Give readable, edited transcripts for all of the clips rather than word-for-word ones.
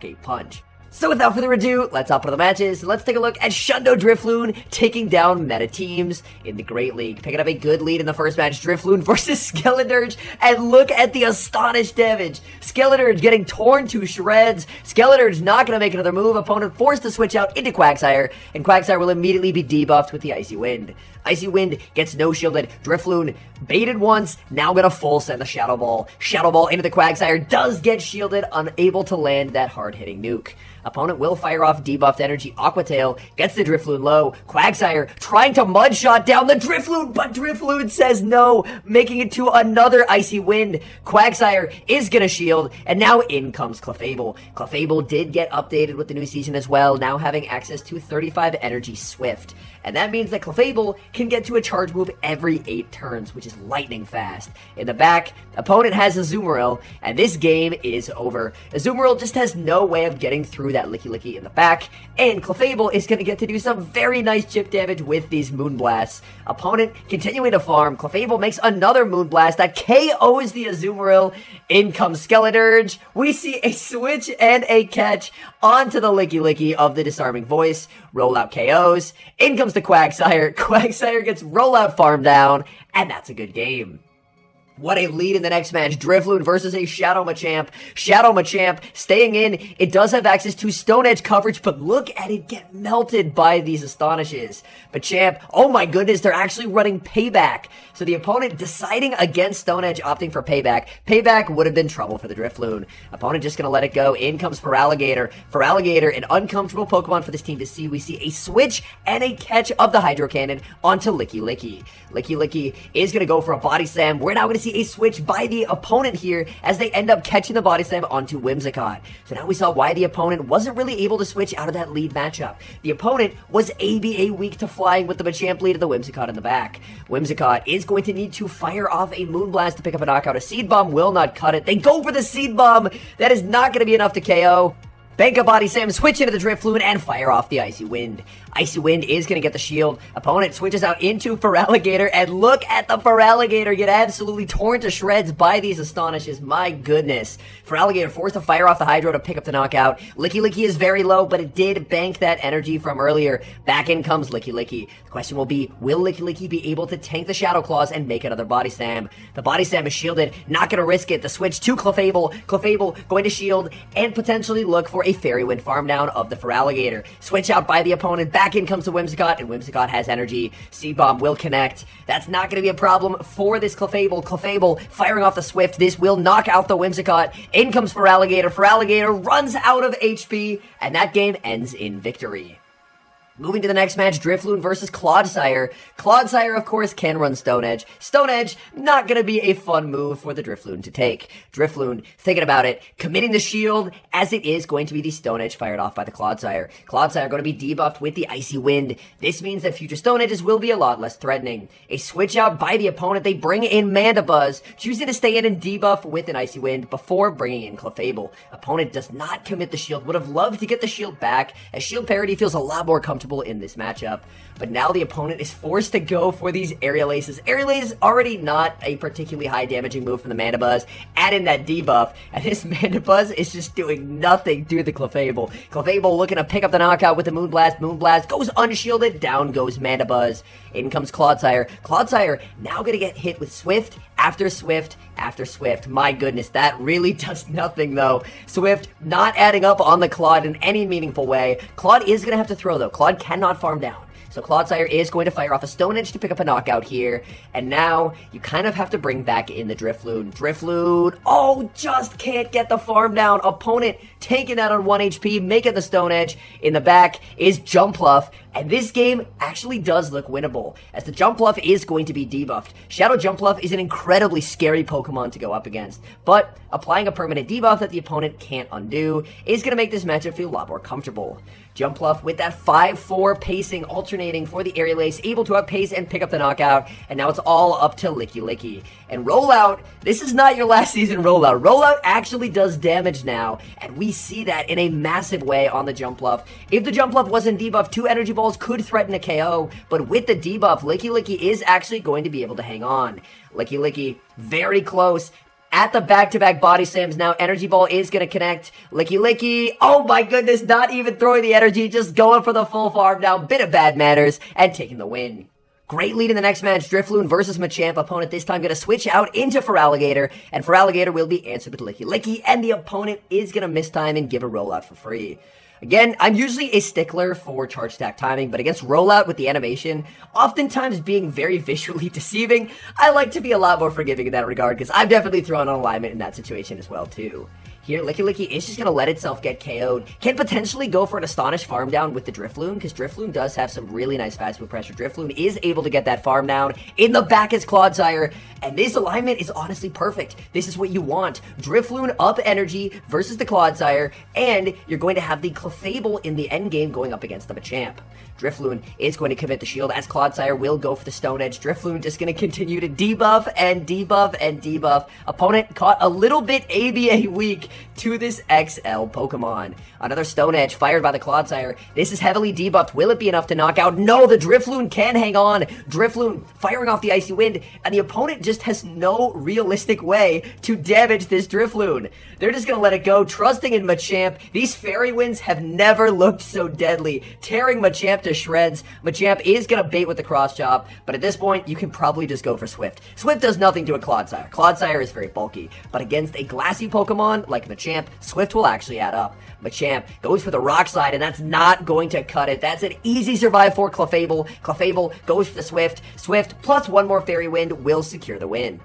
a punch. So without further ado, let's hop into the matches. Let's take a look at Shundo Drifloon taking down meta teams in the Great League. Picking up a good lead in the first match, Drifloon versus Skeleturge, and look at the Astonish damage. Skeleturge getting torn to shreds. Skeleturge not going to make another move. Opponent forced to switch out into Quagsire, and Quagsire will immediately be debuffed with the Icy Wind. Icy Wind gets no shielded. Drifloon baited once, now gonna full send the Shadow Ball. Shadow Ball into the Quagsire, does get shielded, unable to land that hard-hitting nuke. Opponent will fire off debuffed energy. Aqua Tail gets the Drifloon low. Quagsire trying to mud shot down the Drifloon, but Drifloon says no, making it to another Icy Wind. Quagsire is gonna shield, and now in comes Clefable. Clefable did get updated with the new season as well, now having access to 35 energy Swift. And that means that Clefable can get to a charge move every 8 turns, which is lightning fast. In the back, opponent has Azumarill, and this game is over. Azumarill just has no way of getting through that Licky Licky in the back, and Clefable is going to get to do some very nice chip damage with these Moonblasts. Opponent continuing to farm. Clefable makes another Moonblast that KOs the Azumarill. In comes Skeleturge. We see a switch and a catch onto the Licky Licky of the Disarming Voice. Rollout KOs. In comes the Quagsire. Quagsire gets rollout farm down, and that's a good game. What a lead in the next match. Drifloon versus a Shadow Machamp. Shadow Machamp staying in. It does have access to Stone Edge coverage, but look at it get melted by these Astonishes. Machamp, oh my goodness, they're actually running Payback. So the opponent deciding against Stone Edge, opting for Payback. Payback would have been trouble for the Drifloon. Opponent just gonna let it go. In comes Feraligatr. Feraligatr, an uncomfortable Pokemon for this team to see. We see a switch and a catch of the Hydro Cannon onto Licky Licky. Licky Licky is gonna go for a Body Slam. We're now gonna see a switch by the opponent here as they end up catching the Body Slam onto Whimsicott. So now we saw why the opponent wasn't really able to switch out of that lead matchup. The opponent was ABA weak to flying with the Machamp lead of the Whimsicott in the back. Whimsicott is going to need to fire off a Moonblast to pick up a knockout. A Seed Bomb will not cut it. They go for the Seed Bomb. That is not going to be enough to KO. Bank a Body Slam, switch into the Drifloon, and fire off the Icy Wind. Icy Wind is going to get the shield. Opponent switches out into Feraligatr, and look at the Feraligatr get absolutely torn to shreds by these Astonishes. My goodness. Feraligatr forced to fire off the Hydro to pick up the knockout. Licky Licky is very low, but it did bank that energy from earlier. Back in comes Licky Licky. The question will be, will Licky Licky be able to tank the Shadow Claws and make another Body Slam? The Body Slam is shielded, not going to risk it. The switch to Clefable. Clefable going to shield and potentially look for a Fairy Wind farm down of the Feraligatr. Switch out by the opponent. Back in comes the Whimsicott, and Whimsicott has energy. Seed Bomb will connect. That's not going to be a problem for this Clefable. Clefable firing off the Swift. This will knock out the Whimsicott. In comes Feraligatr. Feraligatr runs out of HP, and that game ends in victory. Moving to the next match, Drifloon versus Clodsire. Clodsire, of course, can run Stone Edge. Stone Edge, not going to be a fun move for the Drifloon to take. Drifloon, thinking about it, committing the shield, as it is going to be the Stone Edge fired off by the Clodsire. Clodsire going to be debuffed with the Icy Wind. This means that future Stone Edges will be a lot less threatening. A switch out by the opponent. They bring in Mandibuzz, choosing to stay in and debuff with an Icy Wind before bringing in Clefable. Opponent does not commit the shield. Would have loved to get the shield back, as shield parity feels a lot more comfortable in this matchup, but now the opponent is forced to go for these Aerial Aces. Aerial Ace is already not a particularly high damaging move from the Mandibuzz. Add in that debuff, and this Mandibuzz is just doing nothing to the Clefable. Clefable looking to pick up the knockout with the Moonblast. Moonblast goes unshielded, down goes Mandibuzz. In comes Clodsire. Clodsire now gonna get hit with Swift after Swift after Swift. My goodness, that really does nothing though. Swift not adding up on the Claude in any meaningful way. Claude is gonna have to throw though. Claude cannot farm down. So Clodsire is going to fire off a Stone Edge to pick up a knockout here. And now you kind of have to bring back in the Drifloon. Drifloon, oh, just can't get the farm down. Opponent taking that on 1 HP, making the Stone Edge. In the back is Jumpluff. And this game actually does look winnable, as the Jumpluff is going to be debuffed. Shadow Jumpluff is an incredibly scary Pokemon to go up against, but applying a permanent debuff that the opponent can't undo is going to make this matchup feel a lot more comfortable. Jumpluff with that 5-4 pacing alternating for the Aerial Ace, able to outpace and pick up the knockout, and now it's all up to Licky Licky. And Rollout, this is not your last season Rollout. Rollout actually does damage now, and we see that in a massive way on the Jumpluff. If the Jumpluff wasn't debuffed, 2 Energy Balls could threaten a KO, but with the debuff, Licky Licky is actually going to be able to hang on. Licky Licky, very close. at the back-to-back body slams now. Energy Ball is going to connect. Licky Licky. Oh my goodness, not even throwing the energy, just going for the full farm down. Bit of bad manners and taking the win. Great lead in the next match. Drifloon versus Machamp. Opponent this time going to switch out into Feraligatr. And Feraligatr will be answered with Licky Licky. And the opponent is going to mistime and give a rollout for free. Again, I'm usually a stickler for charge attack timing, but against rollout with the animation, oftentimes being very visually deceiving, I like to be a lot more forgiving in that regard, because I've definitely thrown on alignment in that situation as well, too. Here, Licky Licky is just going to let itself get KO'd. Can potentially go for an Astonish farm down with the Drifloon, because Drifloon does have some really nice fast move pressure. Drifloon is able to get that farm down. In the back is Clodsire, and this alignment is honestly perfect. This is what you want. Drifloon up energy versus the Clodsire, and you're going to have the Clefable in the endgame going up against the Machamp. Drifloon is going to commit the shield as Clodsire will go for the Stone Edge. Drifloon just going to continue to debuff and debuff and debuff. Opponent caught a little bit ABA weak to this XL Pokemon. Another Stone Edge fired by the Clodsire. This is heavily debuffed. Will it be enough to knock out? No, the Drifloon can hang on. Drifloon firing off the Icy Wind, and the opponent just has no realistic way to damage this Drifloon. They're just going to let it go, trusting in Machamp. These Fairy Winds have never looked so deadly, tearing Machamp to shreds. Machamp is going to bait with the Cross Chop, but at this point, you can probably just go for Swift. Swift does nothing to a Clodsire. Clodsire is very bulky, but against a glassy Pokemon like Machamp, Swift will actually add up. Machamp goes for the Rock Slide, and that's not going to cut it. That's an easy survive for Clefable. Clefable goes for the Swift. Swift plus one more Fairy Wind will secure the win.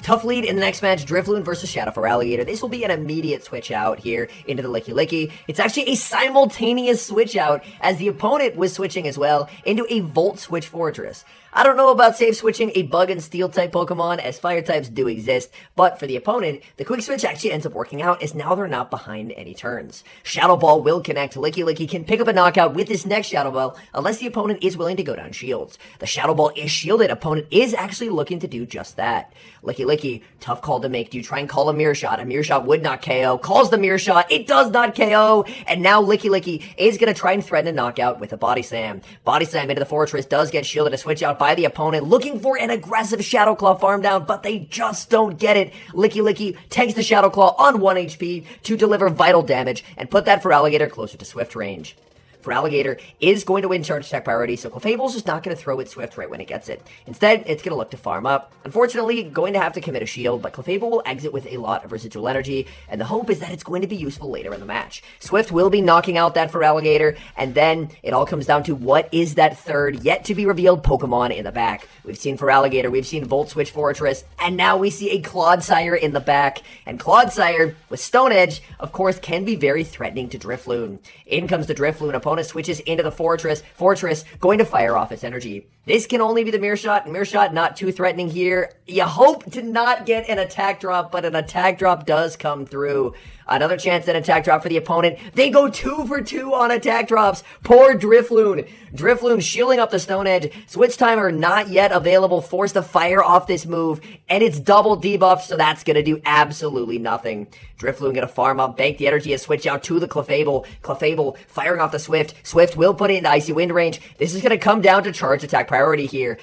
Tough lead in the next match, Drifloon versus Shadow Feraligatr. This will be an immediate switch out here into the Licky Licky. It's actually a simultaneous switch out as the opponent was switching as well into a Volt Switch Fortress. I don't know about safe switching a Bug and Steel type Pokemon, as Fire types do exist, but for the opponent, the quick switch actually ends up working out as now they're not behind any turns. Shadow Ball will connect. Licky Licky can pick up a knockout with this next Shadow Ball unless the opponent is willing to go down shields. The Shadow Ball is shielded. Opponent is actually looking to do just that. Licky Licky, tough call to make. Do you try and call a Mirror Shot? A Mirror Shot would not KO. Calls the Mirror Shot. It does not KO. And now Licky Licky is going to try and threaten a knockout with a Body Slam. Body Slam into the Fortress does get shielded. A switch out by the opponent, looking for an aggressive Shadow Claw farm down, but they just don't get it. Licky Licky takes the Shadow Claw on 1 HP to deliver vital damage and put that Feraligatr closer to Swift range. Feraligatr is going to win charge attack priority, so Clefable's just not going to throw its Swift right when it gets it. Instead, it's going to look to farm up. Unfortunately, going to have to commit a shield, but Clefable will exit with a lot of residual energy, and the hope is that it's going to be useful later in the match. Swift will be knocking out that Feraligatr, and then it all comes down to what is that third, yet to be revealed Pokemon in the back. We've seen Feraligatr, we've seen Volt Switch Fortress, and now we see a Clodsire in the back, and Clodsire, with Stone Edge, of course, can be very threatening to Drifloon. In comes the Drifloon. Opponent switches into the Fortress. Fortress going to fire off its energy. This can only be the Mirror Shot. Mirror Shot not too threatening here. You hope to not get an attack drop, but an attack drop does come through. Another chance at attack drop for the opponent. They go 2 for 2 on attack drops. Poor Drifloon. Drifloon shielding up the Stone Edge. Switch timer not yet available. Forced to fire off this move. And it's double debuffed, so that's going to do absolutely nothing. Drifloon going to farm up, bank the energy, and switch out to the Clefable. Clefable firing off the Swift. Swift will put it into Icy Wind range. This is going to come down to charge attack priority here.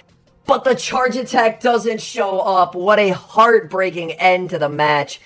But the charge attack doesn't show up. What a heartbreaking end to the match.